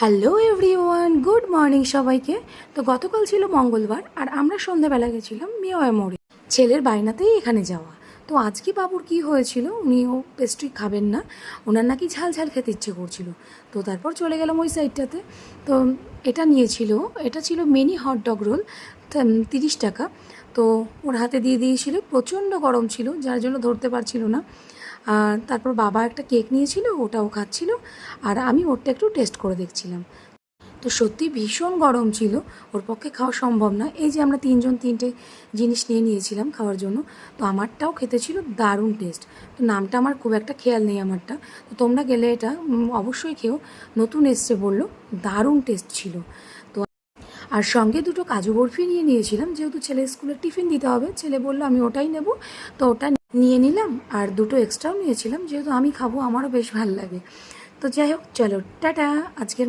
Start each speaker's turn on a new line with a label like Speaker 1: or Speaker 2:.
Speaker 1: Hello everyone, good morning সবাইকে। তো গতকাল ছিল মঙ্গলবার আর আমরা সন্ধ্যাবেলা গেছিলাম মেওয়া মোড়ে, ছেলের বায়নাতেই এখানে যাওয়া। তো আজকে বাবুর কি হয়েছিল, উনিও পেস্ট্রি খাবেন না, ওনার নাকি ঝাল ঝাল খেতে ইচ্ছে করছিল। তো তারপর চলে গেলাম ওই সাইডটাতে। তো এটা নিয়েছিল, এটা ছিল মিনি হট ডগ রোল, 30 টাকা। তো ওর হাতে দিয়ে দিয়েছিল, প্রচণ্ড গরম ছিল যার জন্য ধরতে পারছিল না। আর তারপর বাবা একটা কেক নিয়েছিল, ওটাও খাচ্ছিল, আর আমি ওরটা একটু টেস্ট করে দেখছিলাম। তো সত্যি ভীষণ গরম ছিল, ওর পক্ষে খাওয়া সম্ভব না। এই যে আমরা তিনজন তিনটে জিনিস নিয়ে নিয়েছিলাম খাওয়ার জন্য। তো আমারটাও খেতে ছিল দারুণ টেস্ট। তো নামটা আমার খুব একটা খেয়াল নেই আমারটা। তো তোমরা গেলে এটা অবশ্যই খেও, নতুন এসছে বললো, দারুণ টেস্ট ছিল। তো আর সঙ্গে দুটো কাজু বরফি নিয়ে নিয়েছিলাম, যেহেতু ছেলে স্কুলে টিফিন দিতে হবে, ছেলে বললো আমি ওটাই নেব। তো ওটা নিয়ে নিলাম, আর দুটো এক্সট্রাও নিয়েছিলাম, যেহেতু আমি খাবো, আমারও বেশ ভালো লাগে। তো যাই হোক, চলো টাটা। আজকের